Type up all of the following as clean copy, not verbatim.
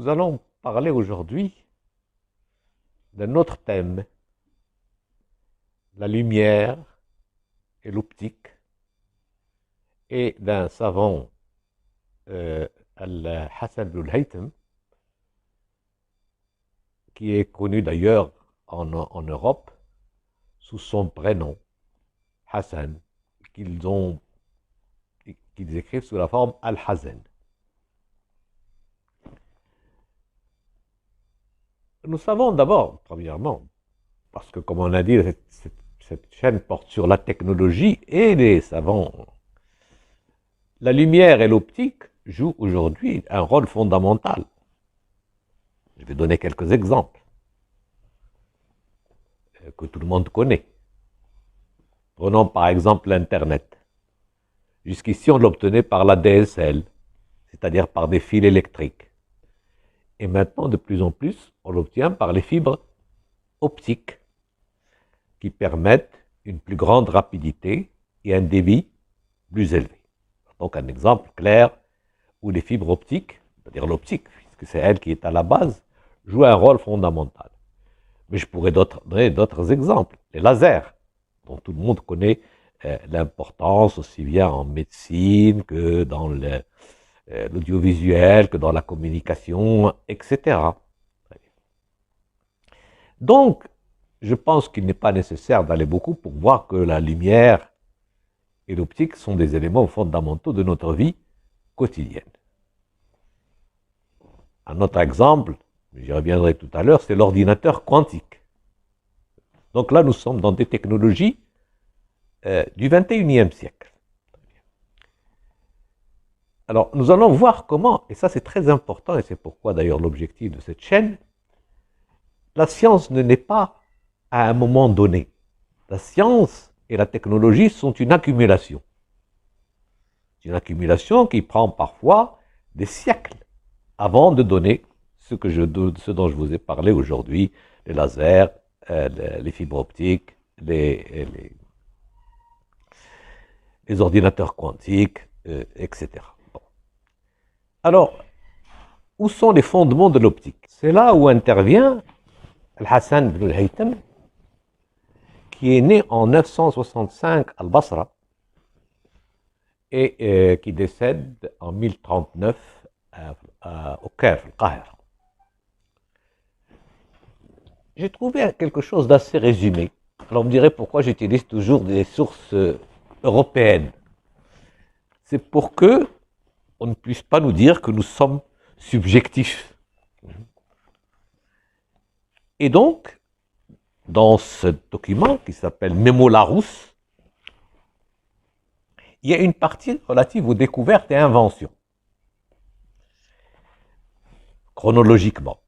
Nous allons parler aujourd'hui d'un autre thème, la lumière et l'optique, et d'un savant, Hassan ibn al-Haytham, qui est connu d'ailleurs en Europe sous son prénom, Hassan, qu'ils écrivent sous la forme Al-Hazen. Nous savons d'abord, premièrement, parce que comme on a dit, cette chaîne porte sur la technologie et les savants. La lumière et l'optique jouent aujourd'hui un rôle fondamental. Je vais donner quelques exemples que tout le monde connaît. Prenons par exemple l'Internet. Jusqu'ici, on l'obtenait par la DSL, c'est-à-dire par des fils électriques. Et maintenant, de plus en plus, on l'obtient par les fibres optiques qui permettent une plus grande rapidité et un débit plus élevé. Donc un exemple clair où les fibres optiques, c'est-à-dire l'optique, puisque c'est elle qui est à la base, jouent un rôle fondamental. Mais je pourrais donner d'autres exemples. Les lasers, dont tout le monde connaît l'importance aussi bien en médecine que dans l'audiovisuel, que dans la communication, etc. Donc, je pense qu'il n'est pas nécessaire d'aller beaucoup pour voir que la lumière et l'optique sont des éléments fondamentaux de notre vie quotidienne. Un autre exemple, j'y reviendrai tout à l'heure, c'est l'ordinateur quantique. Donc là, nous sommes dans des technologies du XXIe siècle. Alors, nous allons voir comment, et ça c'est très important, et c'est pourquoi d'ailleurs l'objectif de cette chaîne, la science ne naît pas à un moment donné. La science et la technologie sont une accumulation. Une accumulation qui prend parfois des siècles avant de donner ce dont je vous ai parlé aujourd'hui, les lasers, les fibres optiques, les ordinateurs quantiques, etc. Bon. Alors, où sont les fondements de l'optique? C'est là où intervient Hassan ibn al-Haytham, qui est né en 965 à Al-Basra et qui décède en 1039 au Caire, al-Qahira. J'ai trouvé quelque chose d'assez résumé. Alors, vous me direz pourquoi j'utilise toujours des sources européennes. C'est pour que on ne puisse pas nous dire que nous sommes subjectifs. Et donc, dans ce document qui s'appelle Mémo Larousse, il y a une partie relative aux découvertes et inventions, chronologiquement.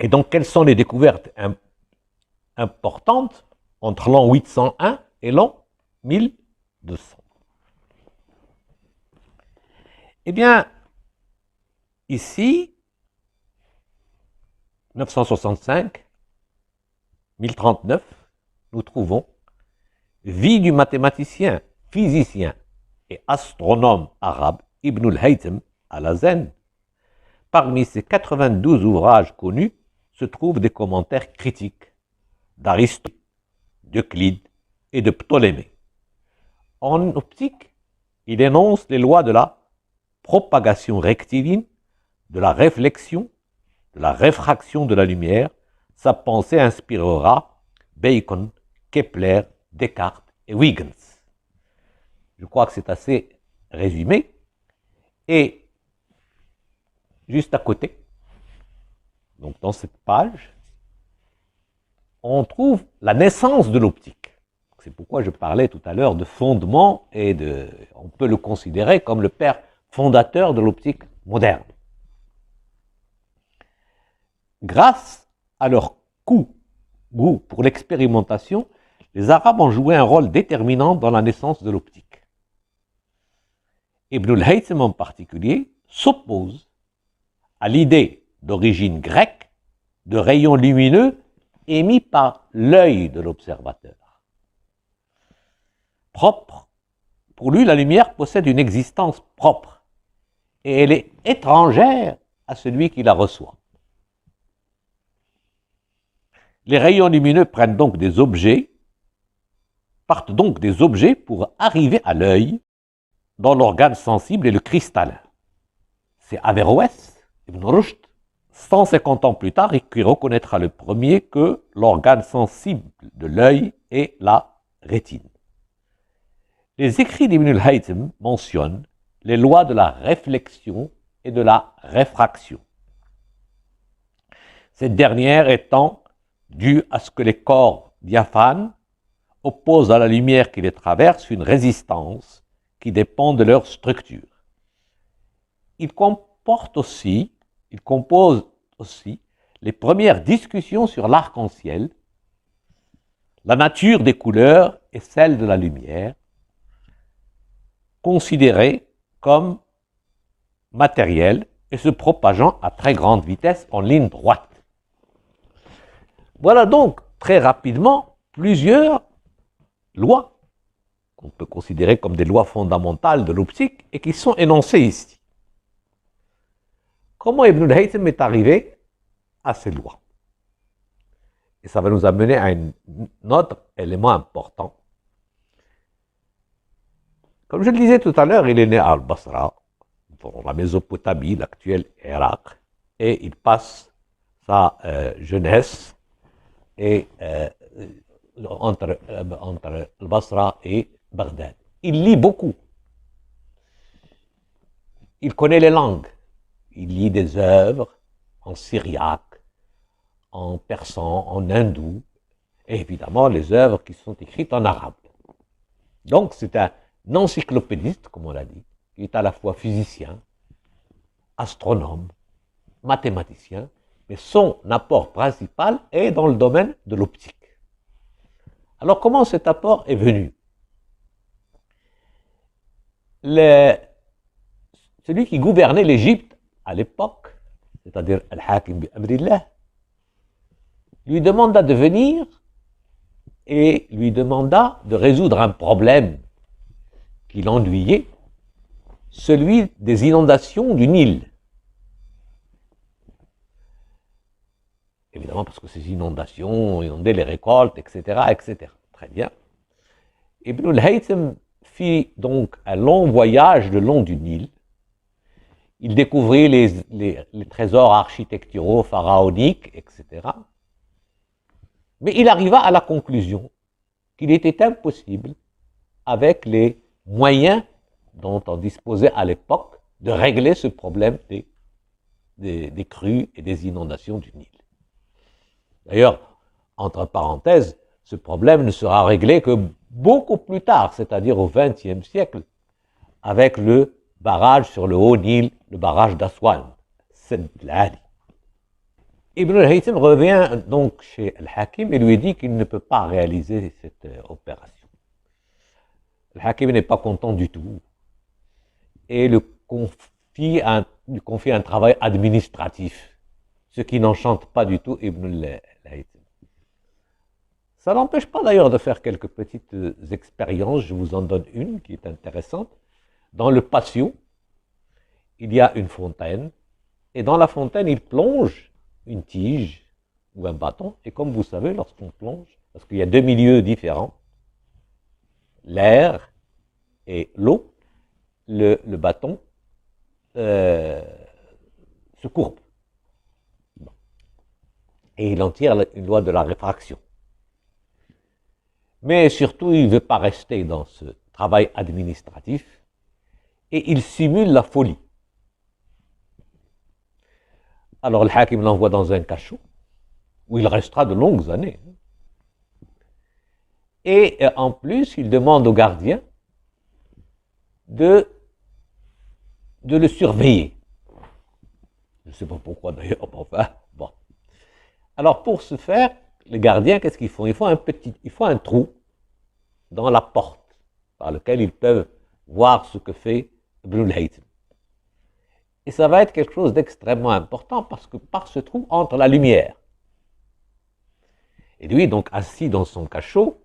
Et donc, quelles sont les découvertes importantes entre l'an 801 et l'an 1200? Eh bien, ici, 965, 1039, nous trouvons vie du mathématicien, physicien et astronome arabe Ibn al-Haytham al-Hazen. Parmi ses 92 ouvrages connus se trouvent des commentaires critiques d'Aristote, d'Euclide et de Ptolémée. En optique, il énonce les lois de la propagation rectiligne, de la réflexion, de la réfraction de la lumière. Sa pensée inspirera Bacon, Kepler, Descartes et Huygens. Je crois que c'est assez résumé. Et juste à côté, donc dans cette page, on trouve la naissance de l'optique. C'est pourquoi je parlais tout à l'heure de fondement et on peut le considérer comme le père fondateur de l'optique moderne. Grâce à leur goût pour l'expérimentation, les Arabes ont joué un rôle déterminant dans la naissance de l'optique. Ibn al-Haytham en particulier s'oppose à l'idée d'origine grecque de rayons lumineux émis par l'œil de l'observateur. Propre, pour lui, la lumière possède une existence propre et elle est étrangère à celui qui la reçoit. Les rayons lumineux partent donc des objets pour arriver à l'œil, dans l'organe sensible et le cristallin. C'est Averroès, Ibn Rushd, 150 ans plus tard, qui reconnaîtra le premier que l'organe sensible de l'œil est la rétine. Les écrits d'Ibn al-Haytham mentionnent les lois de la réflexion et de la réfraction. Cette dernière étant due à ce que les corps diaphanes opposent à la lumière qui les traverse une résistance qui dépend de leur structure. Il compose aussi les premières discussions sur l'arc-en-ciel, la nature des couleurs et celle de la lumière, considérées comme matérielles et se propageant à très grande vitesse en ligne droite. Voilà donc très rapidement plusieurs lois qu'on peut considérer comme des lois fondamentales de l'optique et qui sont énoncées ici. Comment Ibn al-Haytham est arrivé à ces lois? Et ça va nous amener à un autre élément important. Comme je le disais tout à l'heure, il est né à Al-Basra, dans la Mésopotamie, l'actuel Irak, et il passe sa jeunesse entre Al-Basra et Bagdad. Il lit beaucoup. Il connaît les langues. Il lit des œuvres en syriaque, en persan, en hindou, et évidemment les œuvres qui sont écrites en arabe. Donc c'est un encyclopédiste, comme on l'a dit, qui est à la fois physicien, astronome, mathématicien, mais son apport principal est dans le domaine de l'optique. Alors comment cet apport est venu? Celui qui gouvernait l'Égypte à l'époque, c'est-à-dire Al-Hakim bi Amrillah, lui demanda de venir et lui demanda de résoudre un problème qui l'ennuyait, celui des inondations du Nil. Évidemment parce que ces inondations inondaient les récoltes, etc., etc. Très bien. Ibn al-Haytham fit donc un long voyage le long du Nil. Il découvrit les trésors architecturaux pharaoniques, etc. Mais il arriva à la conclusion qu'il était impossible, avec les moyens dont on disposait à l'époque, de régler ce problème des crues et des inondations du Nil. D'ailleurs, entre parenthèses, ce problème ne sera réglé que beaucoup plus tard, c'est-à-dire au XXe siècle, avec le barrage sur le Haut-Nil, le barrage d'Aswan, Sed al-Ali. Ibn al-Haytham revient donc chez Al-Hakim et lui dit qu'il ne peut pas réaliser cette opération. Al-Hakim n'est pas content du tout et lui confie un travail administratif, ce qui n'enchante pas du tout Ibn al-Haytham. Ça n'empêche pas d'ailleurs de faire quelques petites expériences, je vous en donne une qui est intéressante. Dans le patio, il y a une fontaine, et dans la fontaine, il plonge une tige ou un bâton, et comme vous savez, lorsqu'on plonge, parce qu'il y a deux milieux différents, l'air et l'eau, le bâton se courbe. Et il en tire une loi de la réfraction. Mais surtout, il ne veut pas rester dans ce travail administratif, et il simule la folie. Alors le Hakim l'envoie dans un cachot, où il restera de longues années. Et en plus, il demande au gardien de le surveiller. Je ne sais pas pourquoi d'ailleurs, mais enfin, bon. Alors pour ce faire, les gardiens, qu'est-ce qu'ils font? Ils font un trou dans la porte, par lequel ils peuvent voir ce que fait Ibn al-Haytham. Et ça va être quelque chose d'extrêmement important parce que par ce trou entre la lumière. Et lui, donc assis dans son cachot,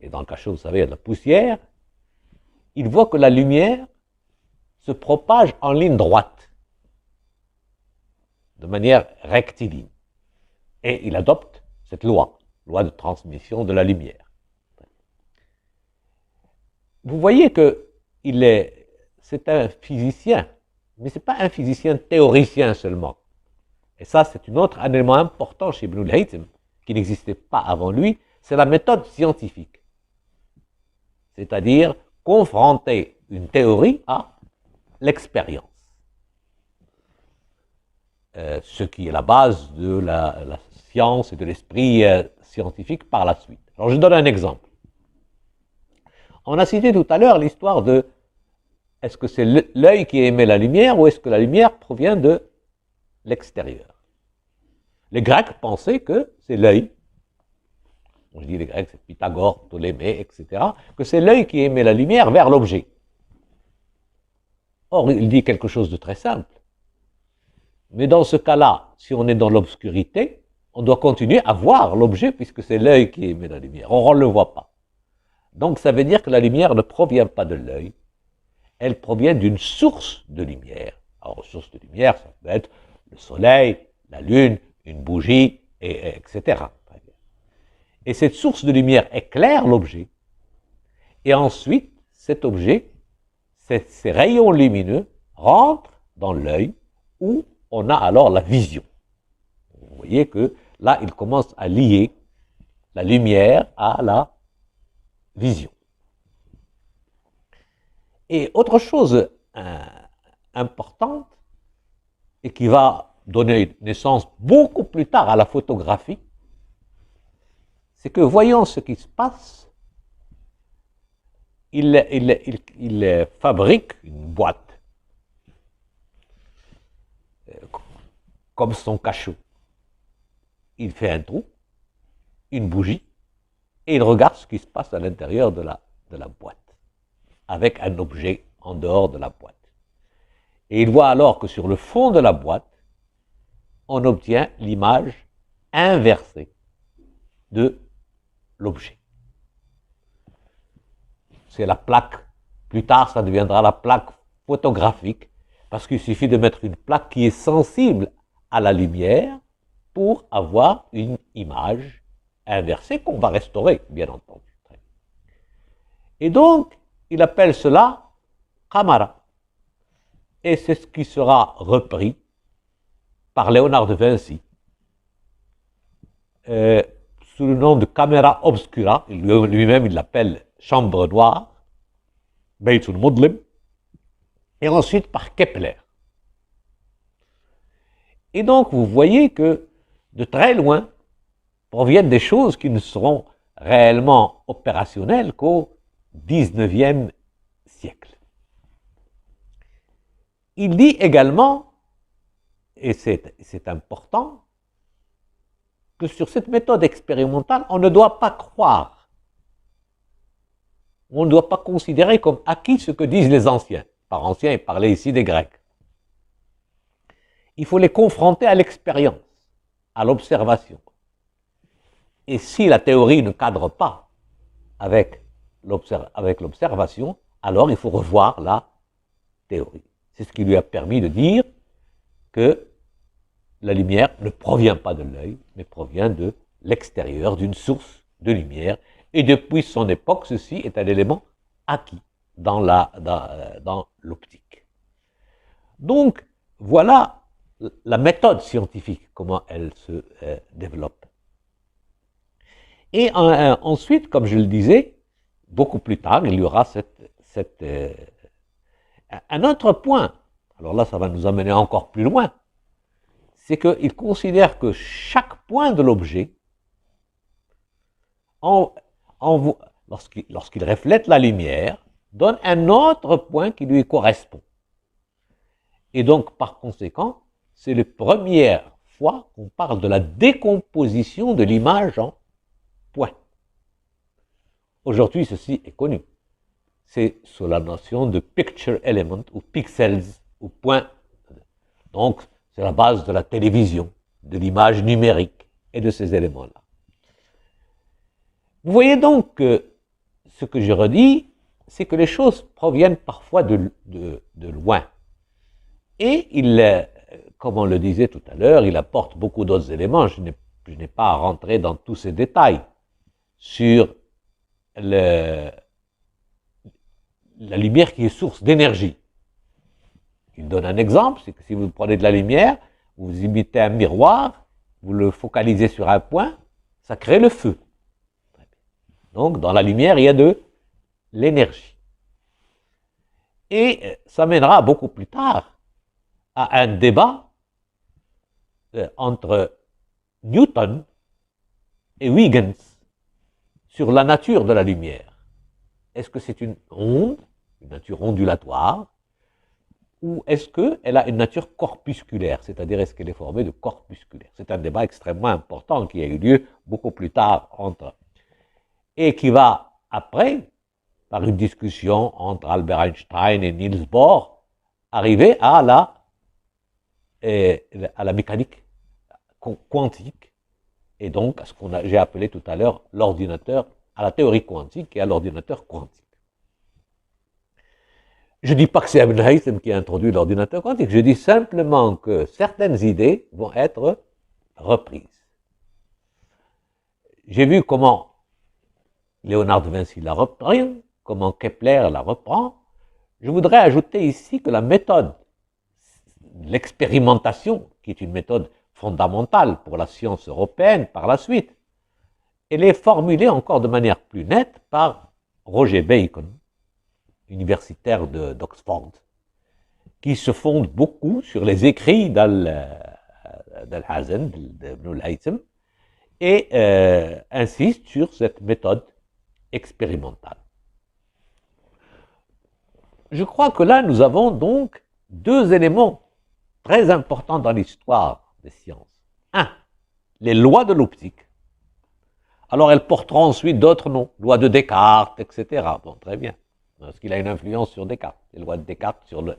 et dans le cachot, vous savez, il y a de la poussière, il voit que la lumière se propage en ligne droite. de manière rectiligne. Et il adopte cette loi de transmission de la lumière. Vous voyez que c'est un physicien, mais ce n'est pas un physicien théoricien seulement. Et ça, c'est un autre élément important chez Ibn al-Haytham, qui n'existait pas avant lui, c'est la méthode scientifique. C'est-à-dire confronter une théorie à l'expérience. Ce qui est la base de la science et de l'esprit scientifique par la suite. Alors je donne un exemple. On a cité tout à l'heure l'histoire de est-ce que c'est l'œil qui émet la lumière ou est-ce que la lumière provient de l'extérieur. Les Grecs pensaient que c'est l'œil, je dis les Grecs, c'est Pythagore, Ptolémée, etc., que c'est l'œil qui émet la lumière vers l'objet. Or, il dit quelque chose de très simple. Mais dans ce cas-là, si on est dans l'obscurité, on doit continuer à voir l'objet puisque c'est l'œil qui émet la lumière. Or, on ne le voit pas. Donc, ça veut dire que la lumière ne provient pas de l'œil, elle provient d'une source de lumière. Alors, source de lumière, ça peut être le soleil, la lune, une bougie, etc. Et cette source de lumière éclaire l'objet, et ensuite, cet objet, ces rayons lumineux rentrent dans l'œil, où on a alors la vision. Vous voyez que là, il commence à lier la lumière à la vision. Et autre chose importante, et qui va donner naissance beaucoup plus tard à la photographie, c'est que voyant ce qui se passe, il fabrique une boîte, comme son cachot. Il fait un trou, une bougie, et il regarde ce qui se passe à l'intérieur de la boîte, avec un objet en dehors de la boîte. Et il voit alors que sur le fond de la boîte, on obtient l'image inversée de l'objet. C'est la plaque. Plus tard, ça deviendra la plaque photographique, parce qu'il suffit de mettre une plaque qui est sensible à la lumière pour avoir une image inversée qu'on va restaurer, bien entendu. Et donc, il appelle cela camara. Et c'est ce qui sera repris par Léonard de Vinci sous le nom de caméra obscura. Lui-même, il l'appelle chambre noire, Baytul Mudlim, et ensuite par Kepler. Et donc, vous voyez que de très loin proviennent des choses qui ne seront réellement opérationnelles qu'au XIXe siècle. Il dit également, et c'est important, que sur cette méthode expérimentale, on ne doit pas croire, on ne doit pas considérer comme acquis ce que disent les anciens. Par anciens, il parlait ici des Grecs. Il faut les confronter à l'expérience, à l'observation. Et si la théorie ne cadre pas avec l'observation, alors il faut revoir la théorie. C'est ce qui lui a permis de dire que la lumière ne provient pas de l'œil, mais provient de l'extérieur, d'une source de lumière. Et depuis son époque, ceci est un élément acquis dans l'optique. Donc, voilà la méthode scientifique, comment elle se développe. Et ensuite, comme je le disais, beaucoup plus tard, il y aura un autre point. Alors là, ça va nous amener encore plus loin. C'est qu'il considère que chaque point de l'objet, lorsqu'il reflète la lumière, donne un autre point qui lui correspond. Et donc, par conséquent, c'est la première fois qu'on parle de la décomposition de l'image en points. Aujourd'hui, ceci est connu. C'est sous la notion de picture element ou pixels ou points. Donc, c'est la base de la télévision, de l'image numérique et de ces éléments-là. Vous voyez donc que ce que je redis, c'est que les choses proviennent parfois de loin. Et comme on le disait tout à l'heure, il apporte beaucoup d'autres éléments. Je n'ai pas à rentrer dans tous ces détails sur la lumière qui est source d'énergie. Il donne un exemple, c'est que si vous prenez de la lumière, vous imitez un miroir, vous le focalisez sur un point, ça crée le feu. Donc, dans la lumière, il y a de l'énergie. Et ça mènera beaucoup plus tard à un débat entre Newton et Huygens sur la nature de la lumière. Est-ce que c'est une onde, une nature ondulatoire, ou est-ce qu'elle a une nature corpusculaire, c'est-à-dire est-ce qu'elle est formée de corpusculaire? C'est un débat extrêmement important qui a eu lieu beaucoup plus tard et qui va après, par une discussion entre Albert Einstein et Niels Bohr, arriver à la mécanique quantique, et donc à ce que j'ai appelé tout à l'heure l'ordinateur, à la théorie quantique et à l'ordinateur quantique. Je ne dis pas que c'est Ibn Haytham qui a introduit l'ordinateur quantique, je dis simplement que certaines idées vont être reprises. J'ai vu comment Léonard de Vinci la reprend, comment Kepler la reprend. Je voudrais ajouter ici que la méthode, l'expérimentation, qui est une méthode fondamentale pour la science européenne par la suite, elle est formulée encore de manière plus nette par Roger Bacon, universitaire d'Oxford, qui se fonde beaucoup sur les écrits d'Al-Hazen, d'Ibn al-Haytham, et insiste sur cette méthode expérimentale. Je crois que là, nous avons donc deux éléments très importants dans l'histoire des sciences. Un, les lois de l'optique. Alors, elles porteront ensuite d'autres noms, loi de Descartes, etc. Bon, très bien. Parce qu'il a une influence sur Descartes. Les lois de Descartes sur la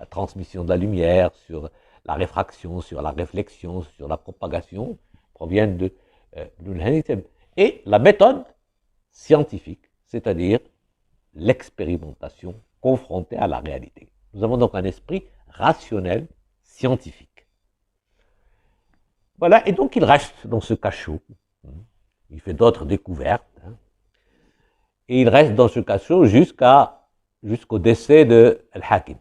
transmission de la lumière, sur la réfraction, sur la réflexion, sur la propagation, proviennent de l'Haytham. Et la méthode scientifique, c'est-à-dire l'expérimentation confrontée à la réalité. Nous avons donc un esprit rationnel, scientifique. Voilà, et donc il reste dans ce cachot. Il fait d'autres découvertes. Et il reste dans ce cachot jusqu'au décès de Al-Hakim.